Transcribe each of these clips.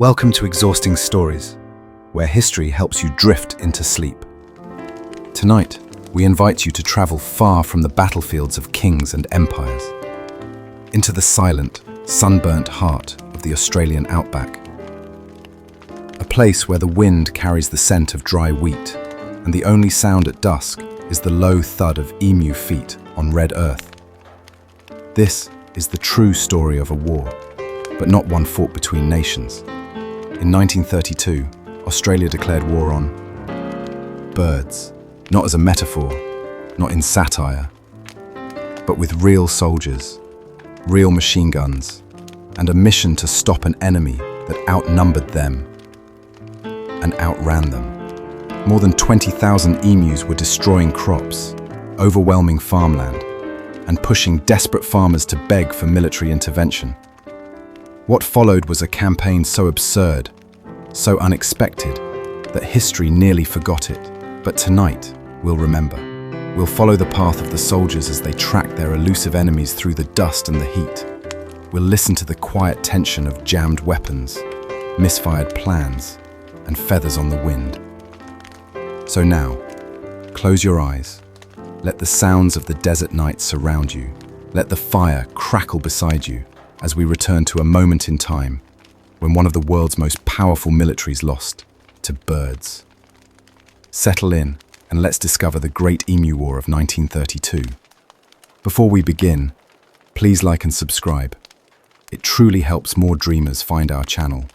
Welcome to Exhausting Stories, where history helps you drift into sleep. Tonight, we invite you to travel far from the battlefields of kings and empires, into the silent, sunburnt heart of the Australian outback. A place where the wind carries the scent of dry wheat, and the only sound at dusk is the low thud of emu feet on red earth. This is the true story of a war, but not one fought between nations. In 1932, Australia declared war on birds, not as a metaphor, not in satire, but with real soldiers, real machine guns, and a mission to stop an enemy that outnumbered them and outran them. More than 20,000 emus were destroying crops, overwhelming farmland, and pushing desperate farmers to beg for military intervention. What followed was a campaign so absurd, so unexpected, that history nearly forgot it. But tonight, we'll remember. We'll follow the path of the soldiers as they track their elusive enemies through the dust and the heat. We'll listen to the quiet tension of jammed weapons, misfired plans, and feathers on the wind. So now, close your eyes. Let the sounds of the desert night surround you. Let the fire crackle beside you as we return to a moment in time when one of the world's most powerful militaries lost to birds. Settle in and let's discover the Great Emu War of 1932. Before we begin, please like and subscribe. It truly helps more dreamers find our channel.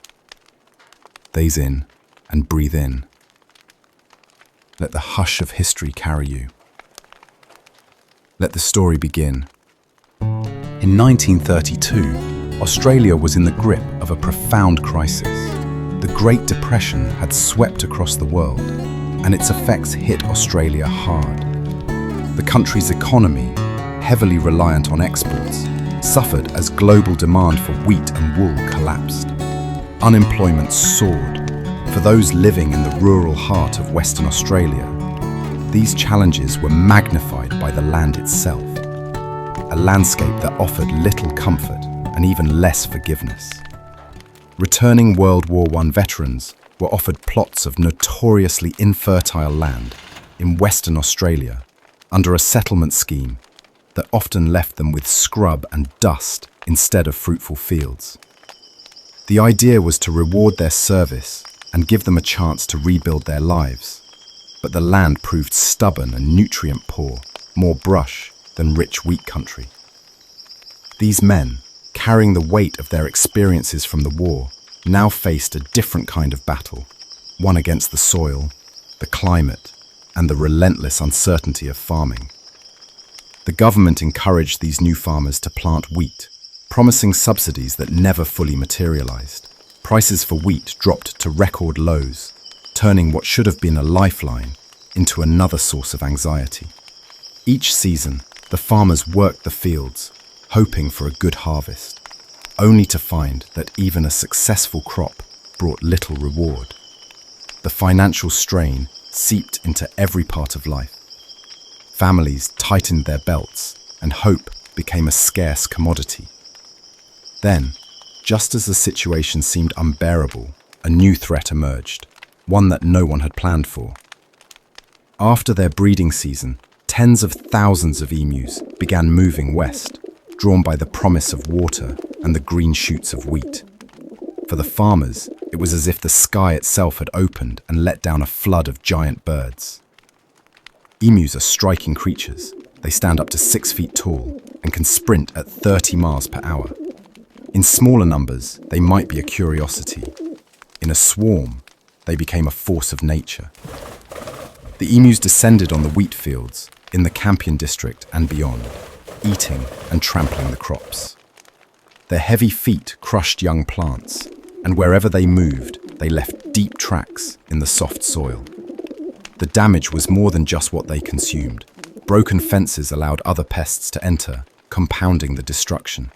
Gaze in and breathe in. Let the hush of history carry you. Let the story begin. In 1932, Australia was in the grip of a profound crisis. The Great Depression had swept across the world, and its effects hit Australia hard. The country's economy, heavily reliant on exports, suffered as global demand for wheat and wool collapsed. Unemployment soared. For those living in the rural heart of Western Australia, these challenges were magnified by the land itself, a landscape that offered little comfort and even less forgiveness. Returning World War I veterans were offered plots of notoriously infertile land in Western Australia under a settlement scheme that often left them with scrub and dust instead of fruitful fields. The idea was to reward their service and give them a chance to rebuild their lives, but the land proved stubborn and nutrient poor, more brush than rich wheat country. These men, carrying the weight of their experiences from the war, now faced a different kind of battle, one against the soil, the climate, and the relentless uncertainty of farming. The government encouraged these new farmers to plant wheat, promising subsidies that never fully materialized. Prices for wheat dropped to record lows, turning what should have been a lifeline into another source of anxiety. Each season, the farmers worked the fields, hoping for a good harvest, only to find that even a successful crop brought little reward. The financial strain seeped into every part of life. Families tightened their belts, and hope became a scarce commodity. Then, just as the situation seemed unbearable, a new threat emerged, one that no one had planned for. After their breeding season, tens of thousands of emus began moving west, drawn by the promise of water and the green shoots of wheat. For the farmers, it was as if the sky itself had opened and let down a flood of giant birds. Emus are striking creatures. They stand up to 6 feet tall and can sprint at 30 miles per hour. In smaller numbers, they might be a curiosity. In a swarm, they became a force of nature. The emus descended on the wheat fields in the Campion district and beyond, eating and trampling the crops. Their heavy feet crushed young plants, and wherever they moved, they left deep tracks in the soft soil. The damage was more than just what they consumed. Broken fences allowed other pests to enter, compounding the destruction.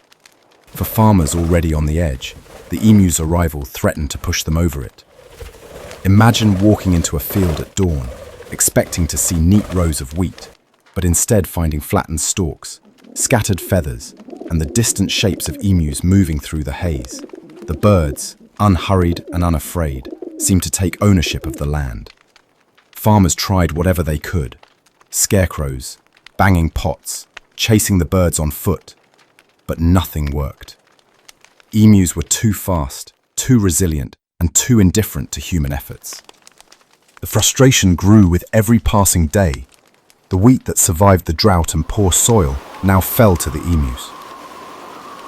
For farmers already on the edge, the emu's arrival threatened to push them over it. Imagine walking into a field at dawn, expecting to see neat rows of wheat, but instead finding flattened stalks, scattered feathers, and the distant shapes of emus moving through the haze. The birds, unhurried and unafraid, seemed to take ownership of the land. Farmers tried whatever they could: scarecrows, banging pots, chasing the birds on foot. But nothing worked. Emus were too fast, too resilient, and too indifferent to human efforts. The frustration grew with every passing day. The wheat that survived the drought and poor soil now fell to the emus.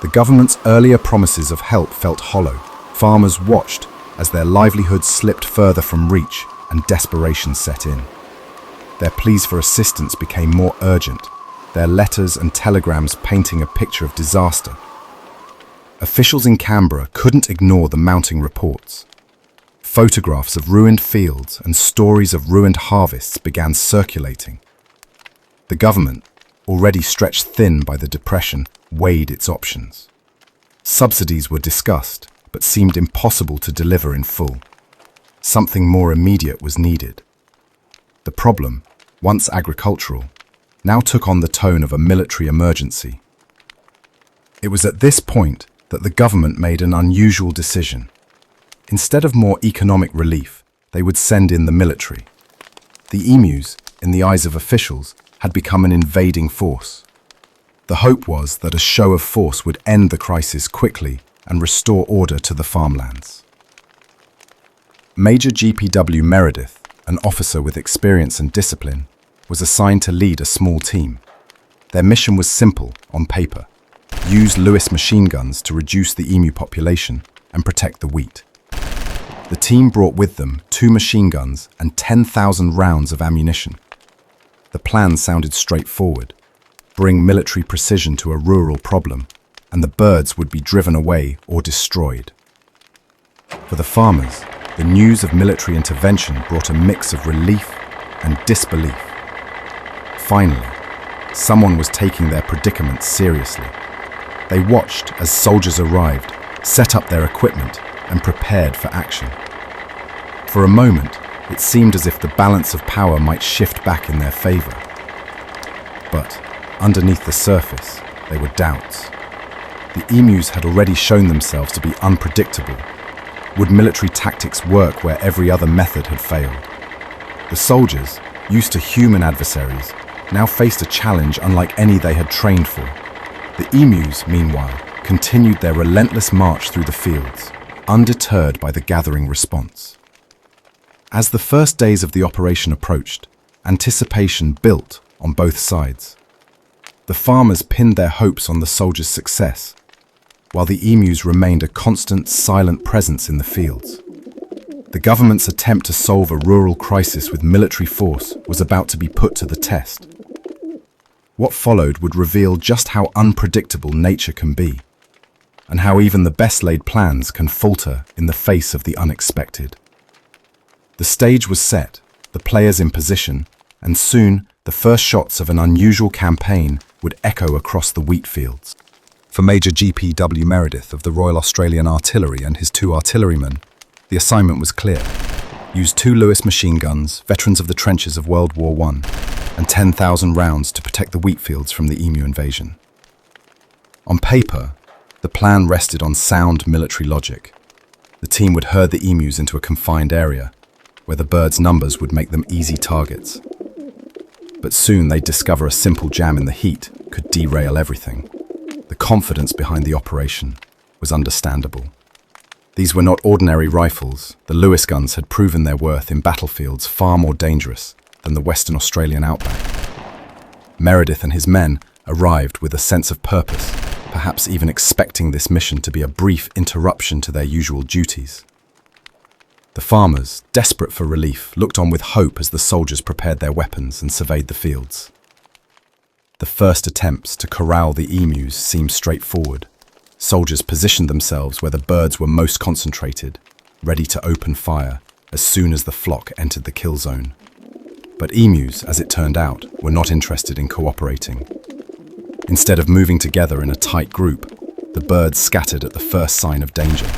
The government's earlier promises of help felt hollow. Farmers watched as their livelihoods slipped further from reach and desperation set in. Their pleas for assistance became more urgent, their letters and telegrams painting a picture of disaster. Officials in Canberra couldn't ignore the mounting reports. Photographs of ruined fields and stories of ruined harvests began circulating. The government, already stretched thin by the depression, weighed its options. Subsidies were discussed, but seemed impossible to deliver in full. Something more immediate was needed. The problem, once agricultural, now took on the tone of a military emergency. It was at this point that the government made an unusual decision. Instead of more economic relief, they would send in the military. The emus, in the eyes of officials, had become an invading force. The hope was that a show of force would end the crisis quickly and restore order to the farmlands. Major GPW Meredith, an officer with experience and discipline, was assigned to lead a small team. Their mission was simple on paper: use Lewis machine guns to reduce the emu population and protect the wheat. The team brought with them 2 machine guns and 10,000 rounds of ammunition. The plan sounded straightforward: bring military precision to a rural problem, and the birds would be driven away or destroyed. For the farmers, the news of military intervention brought a mix of relief and disbelief. Finally, someone was taking their predicament seriously. They watched as soldiers arrived, set up their equipment, and prepared for action. For a moment, it seemed as if the balance of power might shift back in their favor. But underneath the surface, there were doubts. The emus had already shown themselves to be unpredictable. Would military tactics work where every other method had failed? The soldiers, used to human adversaries, now faced a challenge unlike any they had trained for. The emus, meanwhile, continued their relentless march through the fields, undeterred by the gathering response. As the first days of the operation approached, anticipation built on both sides. The farmers pinned their hopes on the soldiers' success, while the emus remained a constant, silent presence in the fields. The government's attempt to solve a rural crisis with military force was about to be put to the test. What followed would reveal just how unpredictable nature can be, and how even the best-laid plans can falter in the face of the unexpected. The stage was set, the players in position, and soon the first shots of an unusual campaign would echo across the wheat fields. For Major GPW Meredith of the Royal Australian Artillery and his 2 artillerymen, the assignment was clear: use 2 Lewis machine guns, veterans of the trenches of World War I, and 10,000 rounds to protect the wheat fields from the emu invasion. On paper, the plan rested on sound military logic. The team would herd the emus into a confined area, where the birds' numbers would make them easy targets. But soon they'd discover a simple jam in the heat could derail everything. The confidence behind the operation was understandable. These were not ordinary rifles. The Lewis guns had proven their worth in battlefields far more dangerous than the Western Australian outback. Meredith and his men arrived with a sense of purpose, perhaps even expecting this mission to be a brief interruption to their usual duties. The farmers, desperate for relief, looked on with hope as the soldiers prepared their weapons and surveyed the fields. The first attempts to corral the emus seemed straightforward. Soldiers positioned themselves where the birds were most concentrated, ready to open fire as soon as the flock entered the kill zone. But emus, as it turned out, were not interested in cooperating. Instead of moving together in a tight group, the birds scattered at the first sign of danger.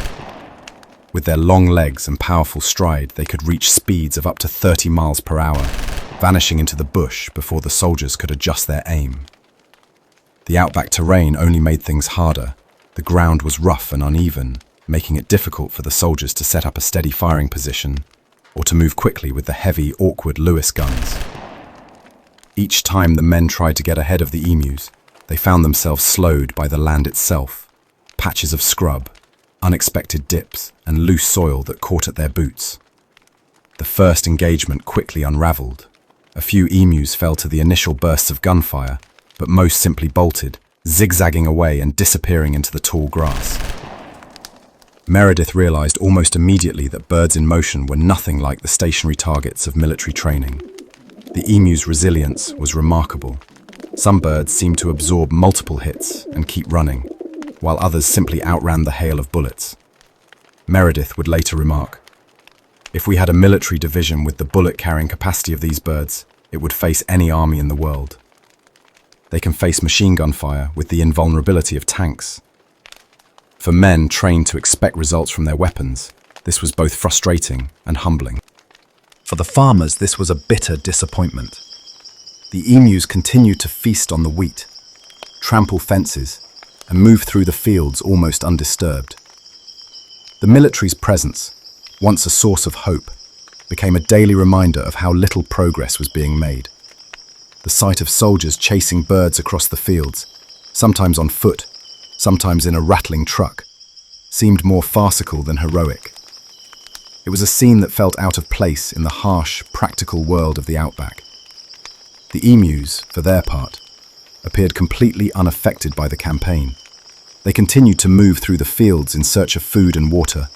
With their long legs and powerful stride, they could reach speeds of up to 30 miles per hour, vanishing into the bush before the soldiers could adjust their aim. The outback terrain only made things harder. The ground was rough and uneven, making it difficult for the soldiers to set up a steady firing position or to move quickly with the heavy, awkward Lewis guns. Each time the men tried to get ahead of the emus, they found themselves slowed by the land itself. Patches of scrub, unexpected dips, and loose soil that caught at their boots. The first engagement quickly unraveled. A few emus fell to the initial bursts of gunfire, but most simply bolted, zigzagging away and disappearing into the tall grass. Meredith realized almost immediately that birds in motion were nothing like the stationary targets of military training. The emu's resilience was remarkable. Some birds seemed to absorb multiple hits and keep running, while others simply outran the hail of bullets. Meredith would later remark, "If we had a military division with the bullet-carrying capacity of these birds, it would face any army in the world. They can face machine gun fire with the invulnerability of tanks." For men trained to expect results from their weapons, this was both frustrating and humbling. For the farmers, this was a bitter disappointment. The emus continued to feast on the wheat, trample fences, and move through the fields almost undisturbed. The military's presence, once a source of hope, became a daily reminder of how little progress was being made. The sight of soldiers chasing birds across the fields, sometimes on foot, sometimes in a rattling truck, seemed more farcical than heroic. It was a scene that felt out of place in the harsh, practical world of the outback. The emus, for their part, appeared completely unaffected by the campaign. They continued to move through the fields in search of food and water,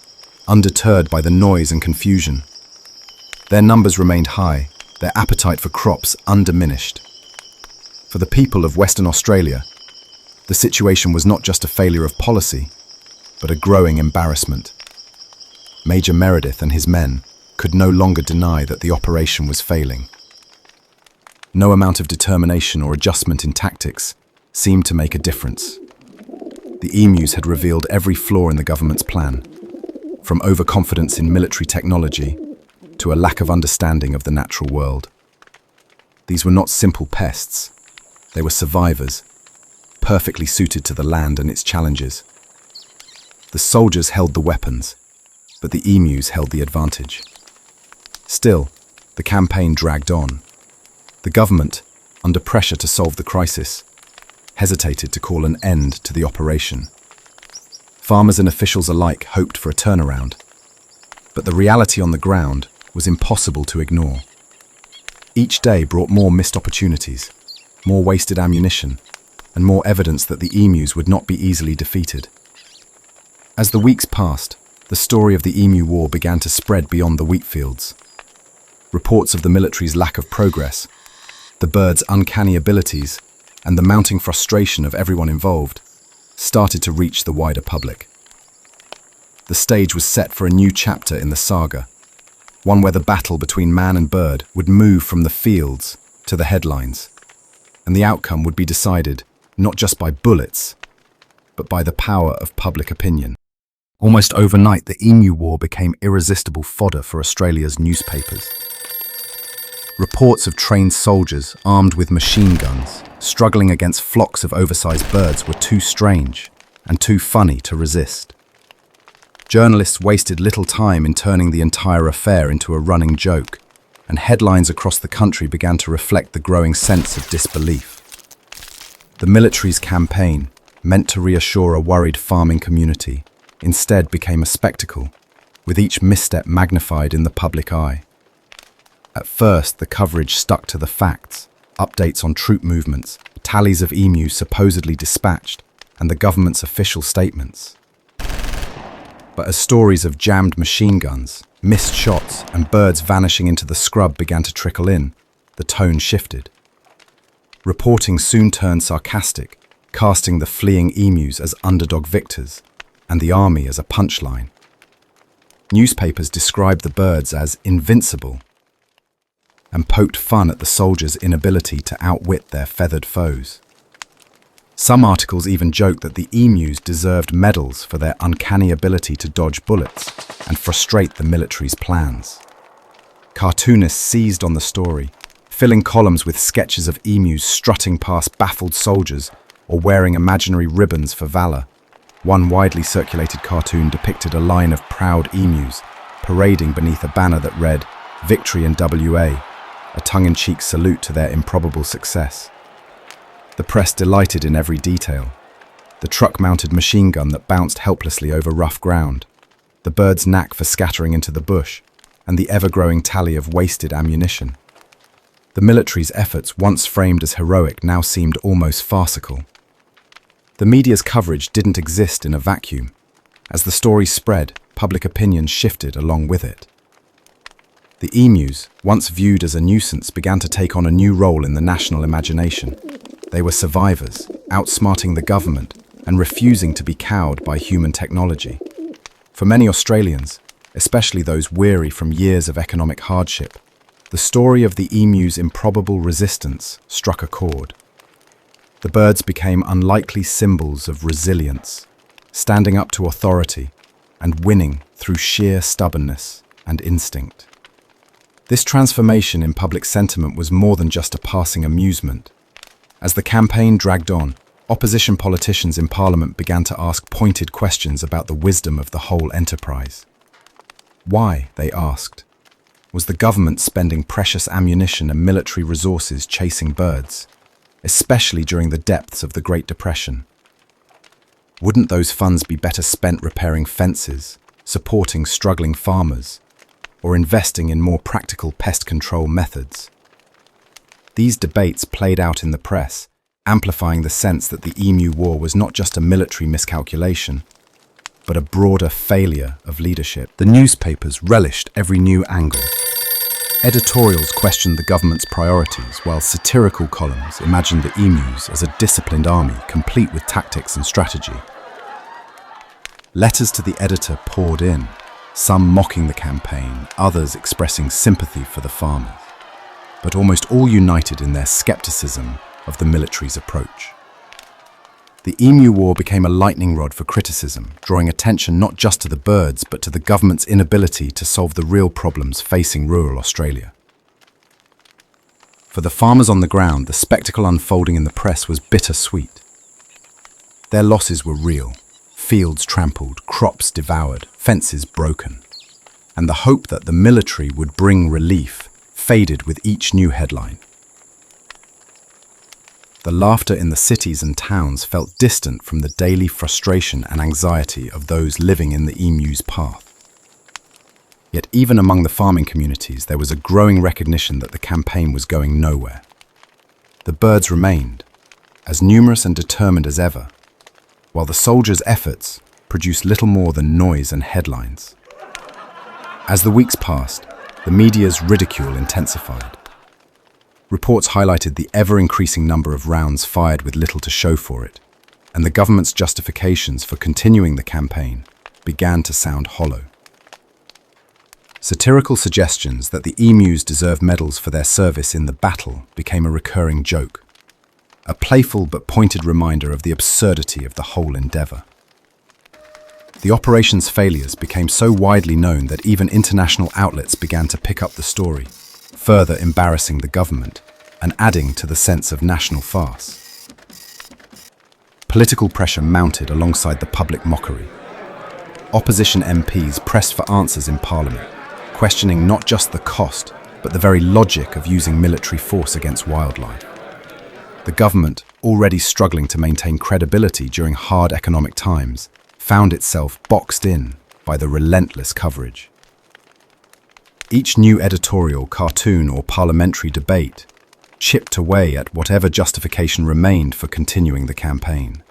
undeterred by the noise and confusion. Their numbers remained high, their appetite for crops undiminished. For the people of Western Australia, the situation was not just a failure of policy, but a growing embarrassment. Major Meredith and his men could no longer deny that the operation was failing. No amount of determination or adjustment in tactics seemed to make a difference. The emus had revealed every flaw in the government's plan, from overconfidence in military technology to a lack of understanding of the natural world. These were not simple pests. They were survivors, perfectly suited to the land and its challenges. The soldiers held the weapons, but the emus held the advantage. Still, the campaign dragged on. The government, under pressure to solve the crisis, hesitated to call an end to the operation. Farmers and officials alike hoped for a turnaround, but the reality on the ground was impossible to ignore. Each day brought more missed opportunities, more wasted ammunition, and more evidence that the emus would not be easily defeated. As the weeks passed, the story of the Emu War began to spread beyond the wheat fields. Reports of the military's lack of progress, the birds' uncanny abilities, and the mounting frustration of everyone involved started to reach the wider public. The stage was set for a new chapter in the saga, one where the battle between man and bird would move from the fields to the headlines, and the outcome would be decided not just by bullets, but by the power of public opinion. Almost overnight, the Emu War became irresistible fodder for Australia's newspapers. Reports of trained soldiers armed with machine guns struggling against flocks of oversized birds were too strange and too funny to resist. Journalists wasted little time in turning the entire affair into a running joke, and headlines across the country began to reflect the growing sense of disbelief. The military's campaign, meant to reassure a worried farming community, instead became a spectacle, with each misstep magnified in the public eye. At first, the coverage stuck to the facts, updates on troop movements, tallies of emus supposedly dispatched, and the government's official statements. But as stories of jammed machine guns, missed shots, and birds vanishing into the scrub began to trickle in, the tone shifted. Reporting soon turned sarcastic, casting the fleeing emus as underdog victors, and the army as a punchline. Newspapers described the birds as invincible and poked fun at the soldiers' inability to outwit their feathered foes. Some articles even joked that the emus deserved medals for their uncanny ability to dodge bullets and frustrate the military's plans. Cartoonists seized on the story, filling columns with sketches of emus strutting past baffled soldiers or wearing imaginary ribbons for valor. One widely circulated cartoon depicted a line of proud emus parading beneath a banner that read, "Victory in WA," a tongue-in-cheek salute to their improbable success. The press delighted in every detail. The truck-mounted machine gun that bounced helplessly over rough ground, the bird's knack for scattering into the bush, and the ever-growing tally of wasted ammunition. The military's efforts, once framed as heroic, now seemed almost farcical. The media's coverage didn't exist in a vacuum. As the story spread, public opinion shifted along with it. The emus, once viewed as a nuisance, began to take on a new role in the national imagination. They were survivors, outsmarting the government and refusing to be cowed by human technology. For many Australians, especially those weary from years of economic hardship, the story of the emu's improbable resistance struck a chord. The birds became unlikely symbols of resilience, standing up to authority and winning through sheer stubbornness and instinct. This transformation in public sentiment was more than just a passing amusement. As the campaign dragged on, opposition politicians in Parliament began to ask pointed questions about the wisdom of the whole enterprise. Why, they asked, was the government spending precious ammunition and military resources chasing birds, especially during the depths of the Great Depression? Wouldn't those funds be better spent repairing fences, supporting struggling farmers, or investing in more practical pest control methods? These debates played out in the press, amplifying the sense that the Emu War was not just a military miscalculation, but a broader failure of leadership. The newspapers relished every new angle. Editorials questioned the government's priorities, while satirical columns imagined the emus as a disciplined army complete with tactics and strategy. Letters to the editor poured in, some mocking the campaign, others expressing sympathy for the farmers, but almost all united in their skepticism of the military's approach. The Emu War became a lightning rod for criticism, drawing attention not just to the birds, but to the government's inability to solve the real problems facing rural Australia. For the farmers on the ground, the spectacle unfolding in the press was bittersweet. Their losses were real: fields trampled, crops devoured, fences broken. And the hope that the military would bring relief faded with each new headline. The laughter in the cities and towns felt distant from the daily frustration and anxiety of those living in the emu's path. Yet even among the farming communities, there was a growing recognition that the campaign was going nowhere. The birds remained, as numerous and determined as ever, while the soldiers' efforts produced little more than noise and headlines. As the weeks passed, the media's ridicule intensified. Reports highlighted the ever-increasing number of rounds fired with little to show for it, and the government's justifications for continuing the campaign began to sound hollow. Satirical suggestions that the emus deserve medals for their service in the battle became a recurring joke, a playful but pointed reminder of the absurdity of the whole endeavour. The operation's failures became so widely known that even international outlets began to pick up the story, further embarrassing the government and adding to the sense of national farce. Political pressure mounted alongside the public mockery. Opposition MPs pressed for answers in Parliament, questioning not just the cost, but the very logic of using military force against wildlife. The government, already struggling to maintain credibility during hard economic times, found itself boxed in by the relentless coverage. Each new editorial, cartoon, or parliamentary debate chipped away at whatever justification remained for continuing the campaign.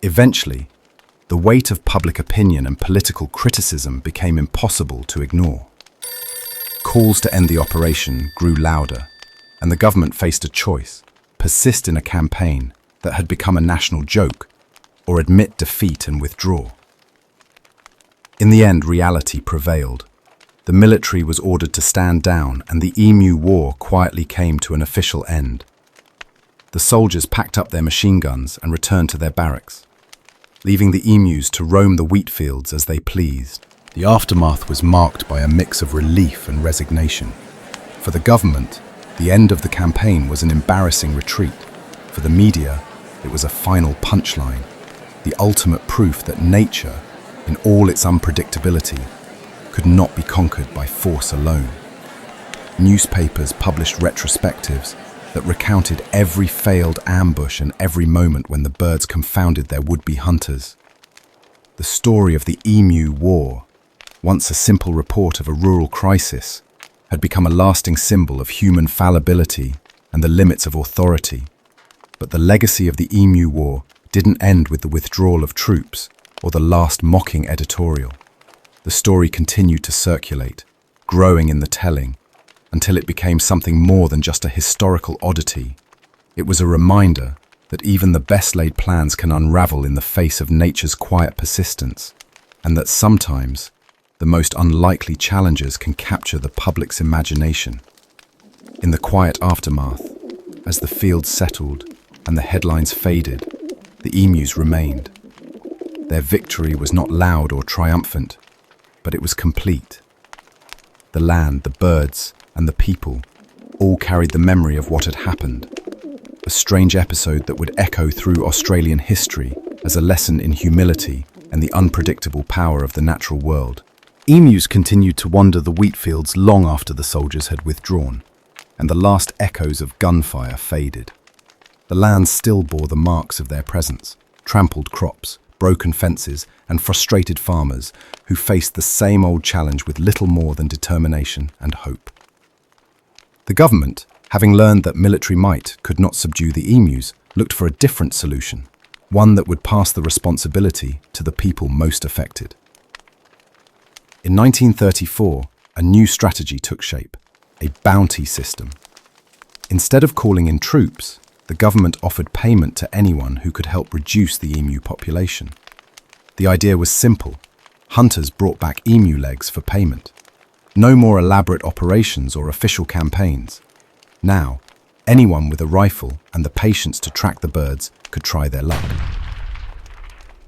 Eventually, the weight of public opinion and political criticism became impossible to ignore. Calls to end the operation grew louder, and the government faced a choice: persist in a campaign that had become a national joke, or admit defeat and withdraw. In the end, reality prevailed. The military was ordered to stand down, and the Emu War quietly came to an official end. The soldiers packed up their machine guns and returned to their barracks, leaving the emus to roam the wheat fields as they pleased. The aftermath was marked by a mix of relief and resignation. For the government, the end of the campaign was an embarrassing retreat. For the media, it was a final punchline. the ultimate proof that nature, in all its unpredictability, could not be conquered by force alone. Newspapers published retrospectives that recounted every failed ambush and every moment when the birds confounded their would-be hunters. The story of the Emu War, once a simple report of a rural crisis, had become a lasting symbol of human fallibility and the limits of authority. But the legacy of the Emu War didn't end with the withdrawal of troops or the last mocking editorial. The story continued to circulate, growing in the telling, until it became something more than just a historical oddity. It was a reminder that even the best-laid plans can unravel in the face of nature's quiet persistence, and that sometimes the most unlikely challenges can capture the public's imagination. In the quiet aftermath, as the field settled and the headlines faded, the emus remained. Their victory was not loud or triumphant, but it was complete. The land, the birds, and the people all carried the memory of what had happened, a strange episode that would echo through Australian history as a lesson in humility and the unpredictable power of the natural world. Emus continued to wander the wheat fields long after the soldiers had withdrawn, and the last echoes of gunfire faded. The land still bore the marks of their presence: trampled crops, broken fences, and frustrated farmers who faced the same old challenge with little more than determination and hope. The government, having learned that military might could not subdue the emus, looked for a different solution, one that would pass the responsibility to the people most affected. In 1934, a new strategy took shape: a bounty system. Instead of calling in troops, the government offered payment to anyone who could help reduce the emu population. The idea was simple. Hunters brought back emu legs for payment. No more elaborate operations or official campaigns. Now, anyone with a rifle and the patience to track the birds could try their luck.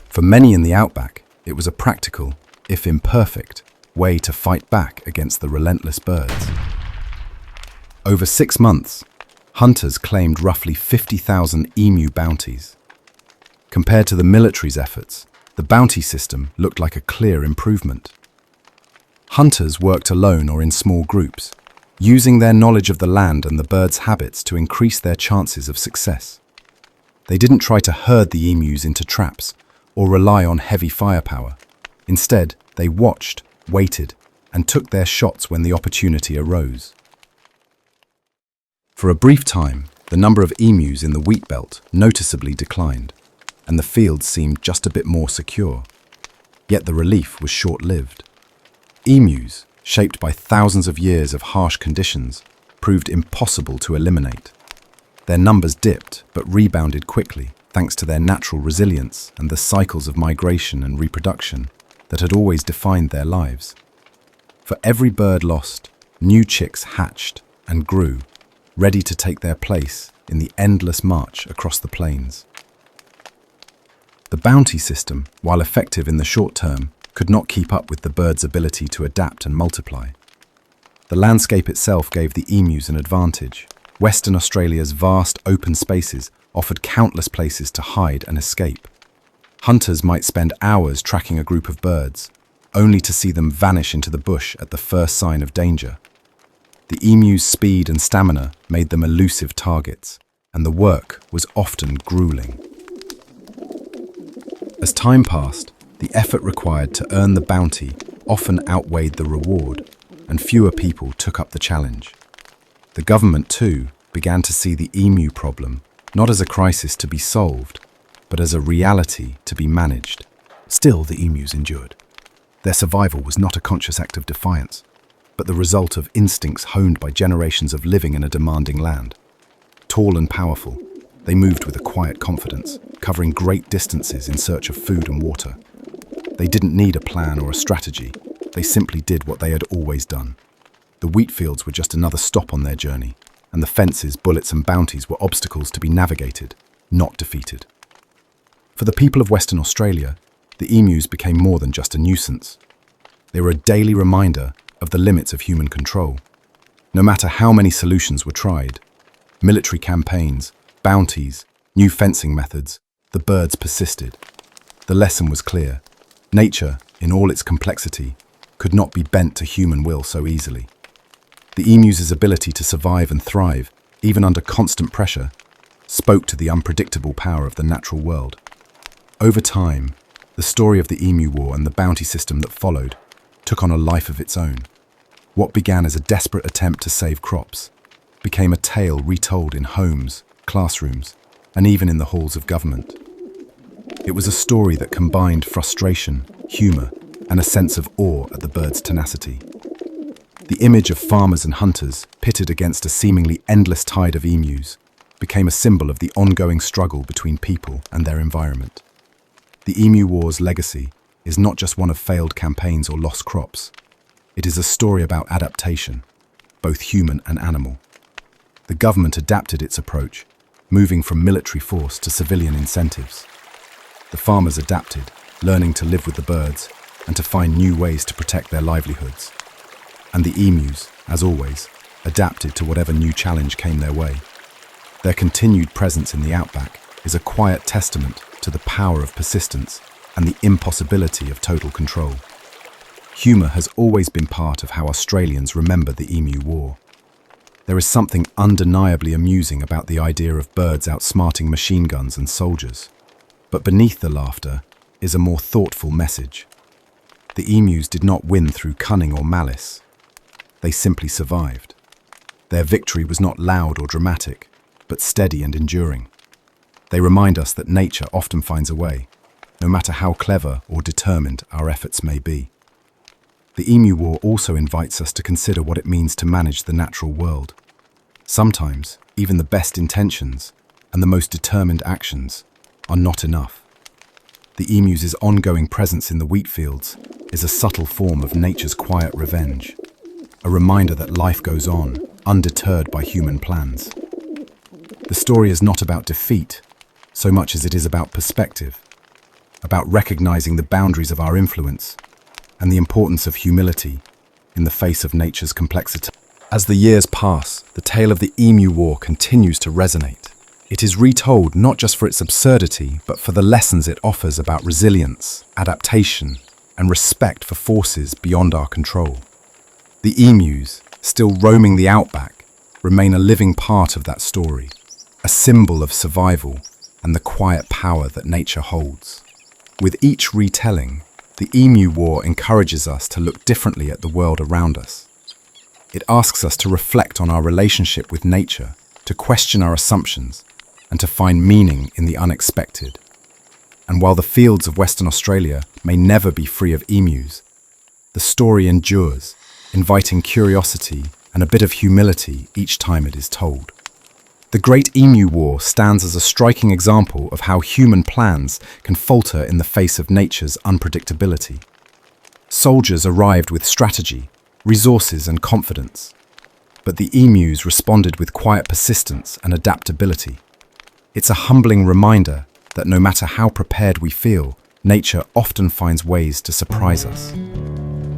For many in the outback, it was a practical, if imperfect, way to fight back against the relentless birds. Over 6 months, hunters claimed roughly 50,000 emu bounties. Compared to the military's efforts, the bounty system looked like a clear improvement. Hunters worked alone or in small groups, using their knowledge of the land and the birds' habits to increase their chances of success. They didn't try to herd the emus into traps or rely on heavy firepower. Instead, they watched, waited, and took their shots when the opportunity arose. For a brief time, the number of emus in the wheat belt noticeably declined, and the fields seemed just a bit more secure. Yet the relief was short-lived. Emus, shaped by thousands of years of harsh conditions, proved impossible to eliminate. Their numbers dipped but rebounded quickly thanks to their natural resilience and the cycles of migration and reproduction that had always defined their lives. For every bird lost, new chicks hatched and grew, ready to take their place in the endless march across the plains. The bounty system, while effective in the short term, could not keep up with the birds' ability to adapt and multiply. The landscape itself gave the emus an advantage. Western Australia's vast open spaces offered countless places to hide and escape. Hunters might spend hours tracking a group of birds, only to see them vanish into the bush at the first sign of danger. The emus' speed and stamina made them elusive targets, and the work was often grueling. As time passed, the effort required to earn the bounty often outweighed the reward, and fewer people took up the challenge. The government, too, began to see the emu problem not as a crisis to be solved, but as a reality to be managed. Still, the emus endured. Their survival was not a conscious act of defiance, but the result of instincts honed by generations of living in a demanding land. Tall and powerful, they moved with a quiet confidence, covering great distances in search of food and water. They didn't need a plan or a strategy. They simply did what they had always done. The wheat fields were just another stop on their journey, and the fences, bullets, and bounties were obstacles to be navigated, not defeated. For the people of Western Australia, the emus became more than just a nuisance. They were a daily reminder of the limits of human control. No matter how many solutions were tried, military campaigns, bounties, new fencing methods, the birds persisted. The lesson was clear. Nature, in all its complexity, could not be bent to human will so easily. The emu's ability to survive and thrive, even under constant pressure, spoke to the unpredictable power of the natural world. Over time, the story of the Emu War and the bounty system that followed took on a life of its own. What began as a desperate attempt to save crops became a tale retold in homes, classrooms, and even in the halls of government. It was a story that combined frustration, humor, and a sense of awe at the bird's tenacity. The image of farmers and hunters pitted against a seemingly endless tide of emus became a symbol of the ongoing struggle between people and their environment. The Emu War's legacy is not just one of failed campaigns or lost crops. It is a story about adaptation, both human and animal. The government adapted its approach, moving from military force to civilian incentives. The farmers adapted, learning to live with the birds and to find new ways to protect their livelihoods. And the emus, as always, adapted to whatever new challenge came their way. Their continued presence in the outback is a quiet testament to the power of persistence and the impossibility of total control. Humour has always been part of how Australians remember the Emu War. There is something undeniably amusing about the idea of birds outsmarting machine guns and soldiers. But beneath the laughter is a more thoughtful message. The emus did not win through cunning or malice. They simply survived. Their victory was not loud or dramatic, but steady and enduring. They remind us that nature often finds a way, no matter how clever or determined our efforts may be. The Emu War also invites us to consider what it means to manage the natural world. Sometimes, even the best intentions and the most determined actions are not enough. The emu's ongoing presence in the wheat fields is a subtle form of nature's quiet revenge, a reminder that life goes on, undeterred by human plans. The story is not about defeat, so much as it is about perspective, about recognizing the boundaries of our influence and the importance of humility in the face of nature's complexity. As the years pass, the tale of the Emu War continues to resonate. It is retold not just for its absurdity, but for the lessons it offers about resilience, adaptation, and respect for forces beyond our control. The emus, still roaming the outback, remain a living part of that story, a symbol of survival and the quiet power that nature holds. With each retelling, the Emu War encourages us to look differently at the world around us. It asks us to reflect on our relationship with nature, to question our assumptions, and to find meaning in the unexpected. And while the fields of Western Australia may never be free of emus, the story endures, inviting curiosity and a bit of humility each time it is told. The Great Emu War stands as a striking example of how human plans can falter in the face of nature's unpredictability. Soldiers arrived with strategy, resources, and confidence, but the emus responded with quiet persistence and adaptability. It's a humbling reminder that no matter how prepared we feel, nature often finds ways to surprise us.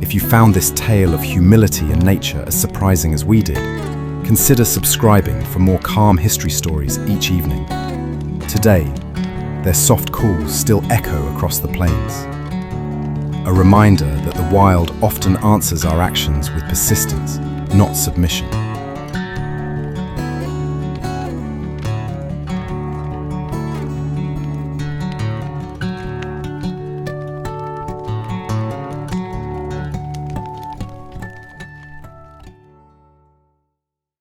If you found this tale of humility and nature as surprising as we did, consider subscribing for more calm history stories each evening. Today, their soft calls still echo across the plains. A reminder that the wild often answers our actions with persistence, not submission.